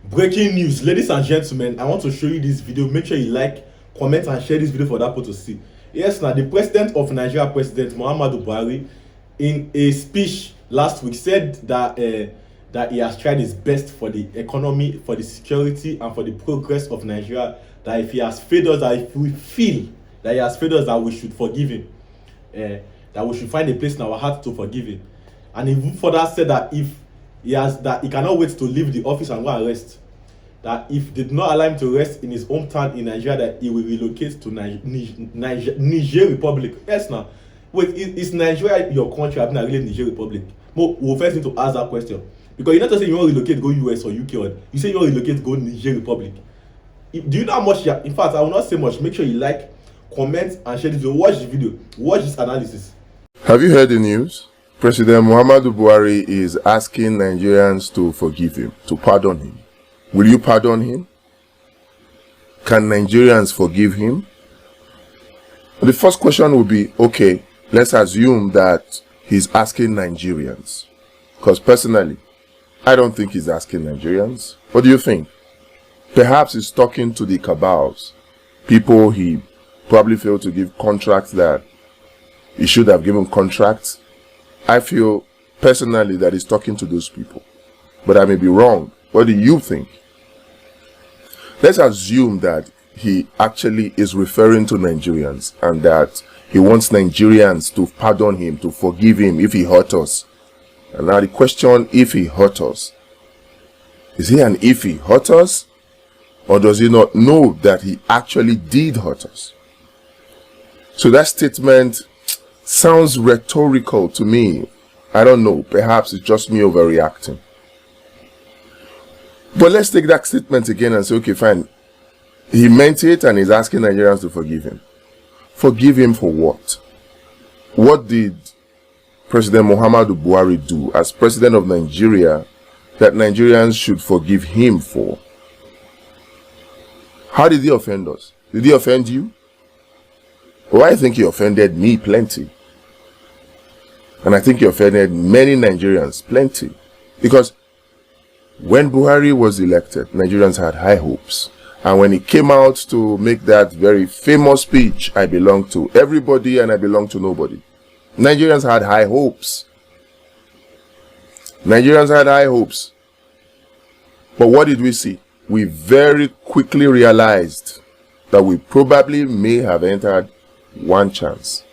Breaking news, ladies and gentlemen, I want to show you this video. Make sure you like, comment and share this video for that people to see. Yes, now the president of Nigeria, President Muhammadu Buhari, in a speech last week said that that he has tried his best for the economy, for the security and for the progress of Nigeria. That if he has failed us, that if we feel that he has failed us, that we should forgive him, that we should find a place in our heart to forgive him. And he further said that if he cannot wait to leave the office and go and rest. That if they did not allow him to rest in his hometown in Nigeria, that he will relocate to Niger Republic. Yes, now. Wait, is Nigeria your country? I've not really Niger Republic. We'll first need to ask that question. Because you're not just saying you want to relocate, go US or UK, or you say you want to relocate, go Niger Republic. Do you know how much? In fact, I will not say much. Make sure you like, comment, and share this video. Watch the video. Watch this analysis. Have you heard the news? President Muhammadu Buhari is asking Nigerians to forgive him, to pardon him. Will you pardon him? Can Nigerians forgive him? The first question will be, okay, let's assume that he's asking Nigerians. Because personally, I don't think he's asking Nigerians. What do you think? Perhaps he's talking to the cabals, people he probably failed to give contracts that he should have given contracts. I feel personally that he's talking to those people, but I may be wrong. What do you think? Let's assume that he actually is referring to Nigerians and that he wants Nigerians to pardon him, to forgive him if he hurt us. And now the question, if he hurt us, is he an if he hurt us? Or does he not know that he actually did hurt us? So that statement sounds rhetorical to me. I don't know. Perhaps it's just me overreacting. But let's take that statement again and say, okay, fine. He meant it and he's asking Nigerians to forgive him. Forgive him for what? What did President Muhammadu Buhari do as president of Nigeria that Nigerians should forgive him for? How did he offend us? Did he offend you? Well, I think he offended me plenty. And I think he offended many Nigerians plenty. Because when Buhari was elected, Nigerians had high hopes. And when he came out to make that very famous speech, I belong to everybody and I belong to nobody, Nigerians had high hopes. Nigerians had high hopes. But what did we see? We very quickly realized that we probably may have entered one chance.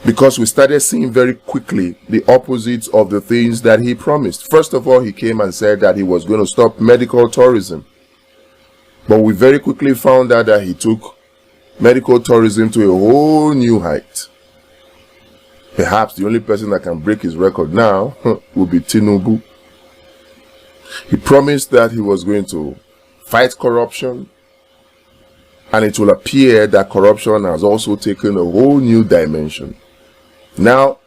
Because we started seeing very quickly the opposites of the things that he promised. First of all, he came and said that he was going to stop medical tourism. But we very quickly found out that he took medical tourism to a whole new height. Perhaps the only person that can break his record now will be Tinubu. He promised that he was going to fight corruption. And it will appear that corruption has also taken a whole new dimension. Now,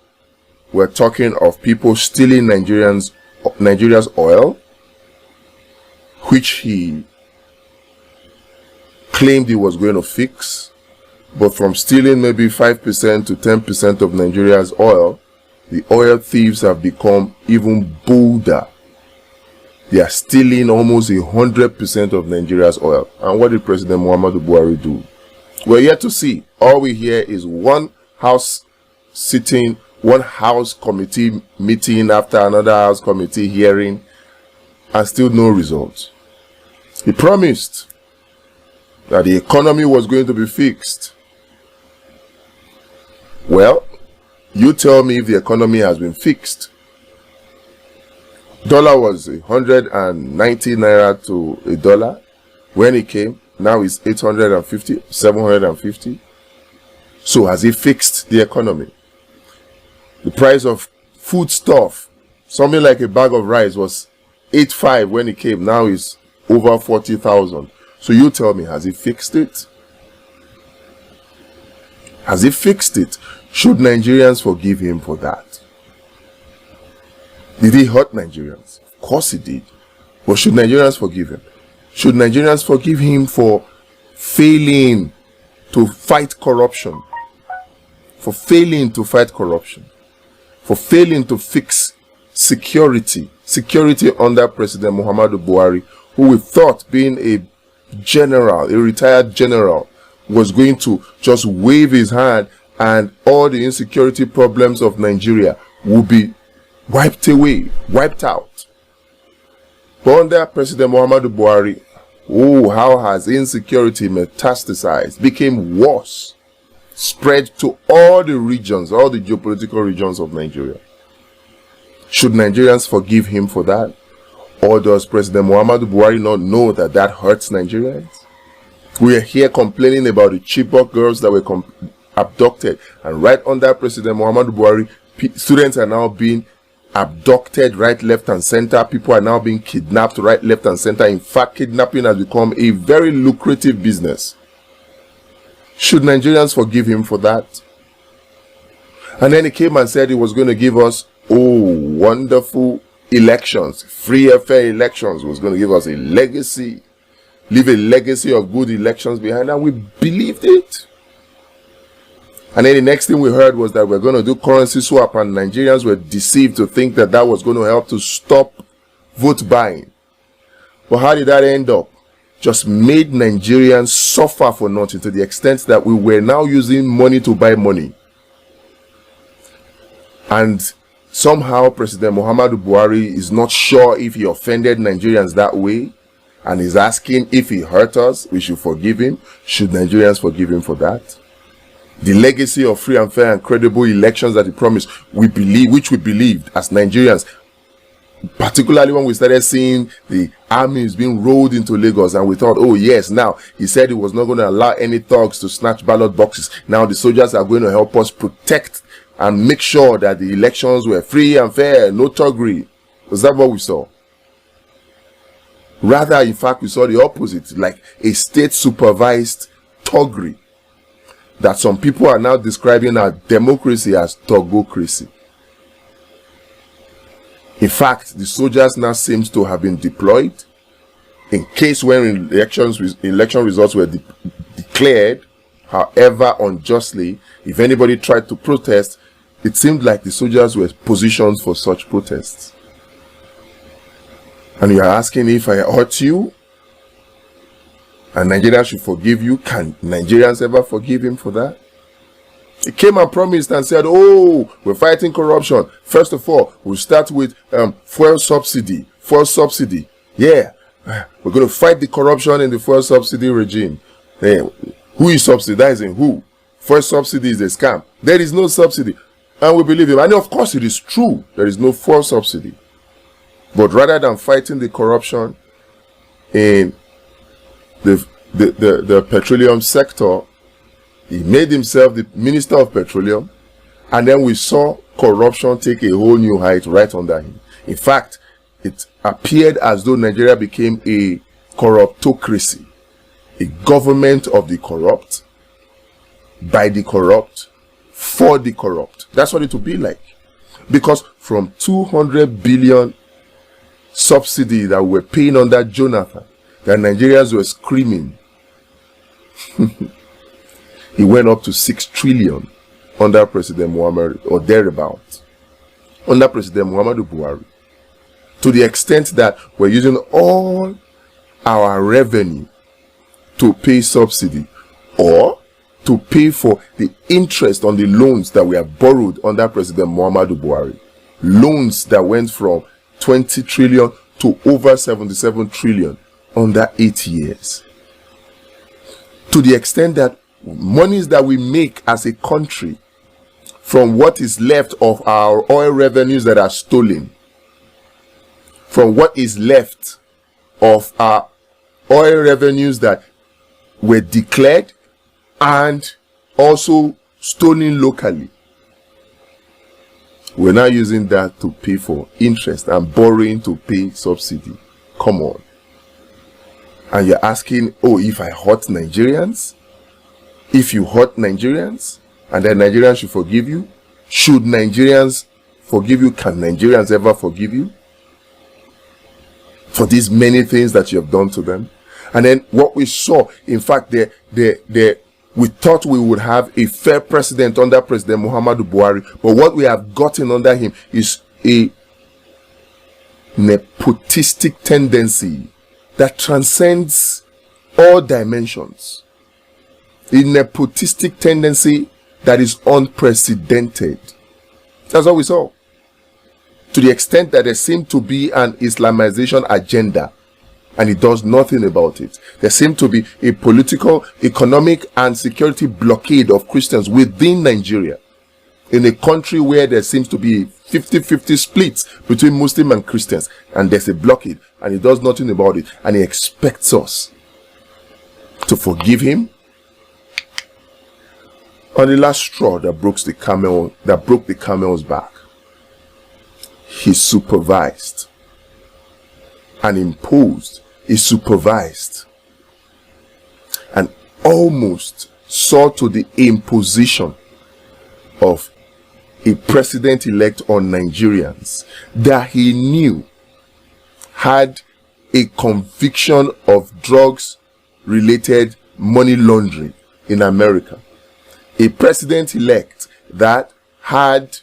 we're talking of people stealing Nigeria's oil, which he claimed he was going to fix. But from stealing maybe 5% to 10% of Nigeria's oil, the oil thieves have become even bolder. They are stealing almost 100% of Nigeria's oil. And what did President Muhammadu Buhari do? We're yet to see. All we hear is one house sitting, one house committee meeting after another house committee hearing, and still no result. He promised that the economy was going to be fixed. Well, you tell me if the economy has been fixed. Dollar was 190 naira to a dollar when it came. Now it's 850, 750. So has he fixed the economy? The price of foodstuff, something like a bag of rice, was 8.5 when it came. Now it's over 40,000. So you tell me, has he fixed it? Has he fixed it? Should Nigerians forgive him for that? Did he hurt Nigerians? Of course he did. But should Nigerians forgive him? Should Nigerians forgive him for failing to fight corruption? For failing to fight corruption? For failing to fix security under President Muhammadu Buhari, who we thought, being a general, a retired general, was going to just wave his hand and all the insecurity problems of Nigeria would be wiped away, wiped out. But under President Muhammadu Buhari, oh, how has insecurity metastasized, became worse, spread to all the regions, all the geopolitical regions of Nigeria. Should Nigerians forgive him for that? Or does President Muhammadu Buhari not know that that hurts Nigerians? We are here complaining about the Chibok girls that were abducted, and right under President Muhammadu Buhari, students are now being abducted right, left and center. People are now being kidnapped right, left and center. In fact, kidnapping has become a very lucrative business. Should Nigerians forgive him for that? And then he came and said he was going to give us, wonderful elections, free and fair elections, was going to give us a legacy, leave a legacy of good elections behind, and we believed it. And then the next thing we heard was that we're going to do currency swap, and Nigerians were deceived to think that that was going to help to stop vote buying. But how did that end up? Just made Nigerians suffer for nothing, to the extent that we were now using money to buy money. And somehow President Muhammadu Buhari is not sure if he offended Nigerians that way, and is asking if he hurt us, we should forgive him. Should Nigerians forgive him for that? The legacy of free and fair and credible elections that he promised, which we believed as Nigerians, particularly when we started seeing the armies being rolled into Lagos, and we thought, oh yes, now he said he was not going to allow any thugs to snatch ballot boxes. Now the soldiers are going to help us protect and make sure that the elections were free and fair, no thuggery. Was that what we saw? Rather, in fact, we saw the opposite, like a state-supervised thuggery that some people are now describing our democracy as thugocracy. In fact, the soldiers now seems to have been deployed in case when election results were declared, however unjustly, if anybody tried to protest, it seemed like the soldiers were positioned for such protests. And you are asking if I hurt you and Nigerians should forgive you. Can Nigerians ever forgive him for that? He came and promised and said, oh, we're fighting corruption. First of all, we'll start with fuel subsidy. Fuel subsidy. Yeah, we're going to fight the corruption in the fuel subsidy regime. Who is subsidizing who? Fuel subsidy is a scam. There is no subsidy. And we believe him. And of course it is true. There is no fuel subsidy. But rather than fighting the corruption in the petroleum sector, he made himself the Minister of Petroleum, and then we saw corruption take a whole new height right under him. In fact, it appeared as though Nigeria became a corruptocracy, a government of the corrupt, by the corrupt, for the corrupt. That's what it will be like. Because from 200 billion subsidy that we're paying under Jonathan, that Nigerians were screaming, he went up to 6 trillion under President Muhammad, or thereabout, under President Muhammadu Buhari, to the extent that we're using all our revenue to pay subsidy or to pay for the interest on the loans that we have borrowed under President Muhammadu Buhari. Loans that went from 20 trillion to over 77 trillion under 8 years. To the extent that monies that we make as a country from what is left of our oil revenues that are stolen, from what is left of our oil revenues that were declared and also stolen locally, we're now using that to pay for interest and borrowing to pay subsidy. Come on. And you're asking, oh, if I hurt Nigerians? If you hurt Nigerians and then Nigerians should forgive you? Should Nigerians forgive you? Can Nigerians ever forgive you for these many things that you have done to them? And then what we saw, in fact, we thought we would have a fair president under President Muhammadu Buhari, but what we have gotten under him is a nepotistic tendency that transcends all dimensions. A nepotistic tendency that is unprecedented. That's what we saw. To the extent that there seemed to be an Islamization agenda, and it does nothing about it. There seemed to be a political, economic, and security blockade of Christians within Nigeria, in a country where there seems to be 50-50 splits between Muslim and Christians, and there's a blockade, and he does nothing about it, and he expects us to forgive him. On the last straw that broke the camel's back, he supervised and imposed, he supervised and almost saw to the imposition of a president-elect on Nigerians that he knew had a conviction of drugs-related money laundering in America. A president-elect that had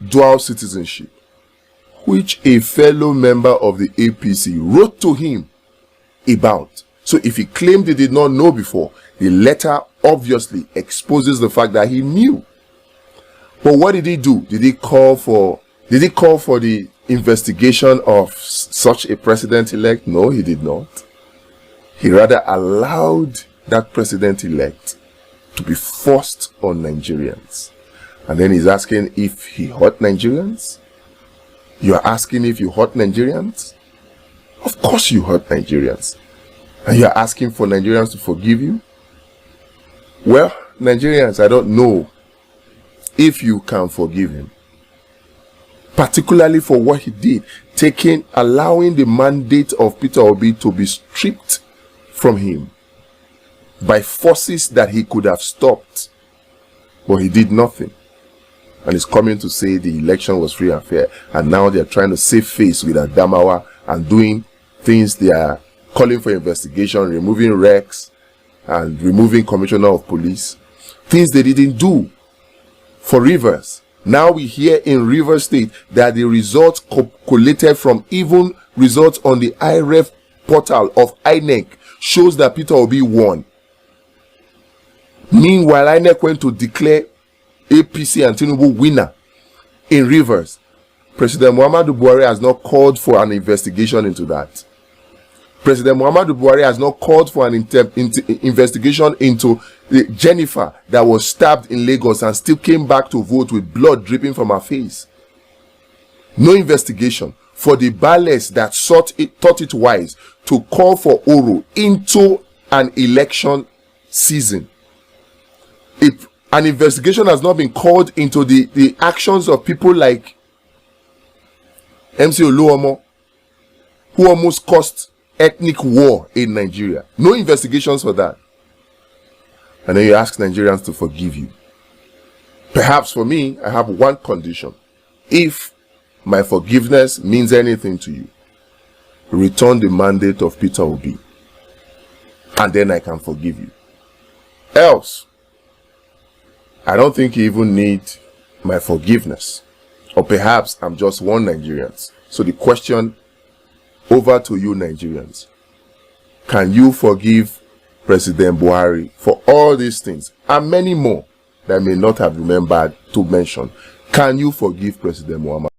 dual citizenship, which a fellow member of the APC wrote to him about. So if he claimed he did not know before, the letter obviously exposes the fact that he knew. But what did he do? Did he call for the investigation of such a president-elect? No, he did not. He rather allowed that president-elect to be forced on Nigerians. And then he's asking if he hurt Nigerians. You are asking if you hurt Nigerians? Of course you hurt Nigerians. And you are asking for Nigerians to forgive you? Well, Nigerians, I don't know if you can forgive him. Particularly for what he did, allowing the mandate of Peter Obi to be stripped from him by forces that he could have stopped, but he did nothing. And he's coming to say the election was free and fair, and now they're trying to save face with Adamawa and doing things. They are calling for investigation, removing Rex and removing Commissioner of Police, things they didn't do for Rivers. Now we hear in Rivers State that the results collated from even results on the IREF portal of INEC shows that Peter Obi won. Meanwhile, INEC went to declare APC and Tinubu winner in Rivers. President Muhammadu Buhari has not called for an investigation into that. President Muhammadu Buhari has not called for an investigation into Jennifer that was stabbed in Lagos and still came back to vote with blood dripping from her face. No investigation for the ballets that thought it wise to call for Oro into an election season. An investigation has not been called into the actions of people like MC Oluomo, who almost caused ethnic war in Nigeria. No investigations for that. And then you ask Nigerians to forgive you. Perhaps for me, I have one condition. If my forgiveness means anything to you, return the mandate of Peter Obi, and then I can forgive you. Else, I don't think you even need my forgiveness. Or perhaps I'm just one Nigerian. So the question over to you Nigerians. Can you forgive President Buhari for all these things and many more that I may not have remembered to mention? Can you forgive President Muhammad?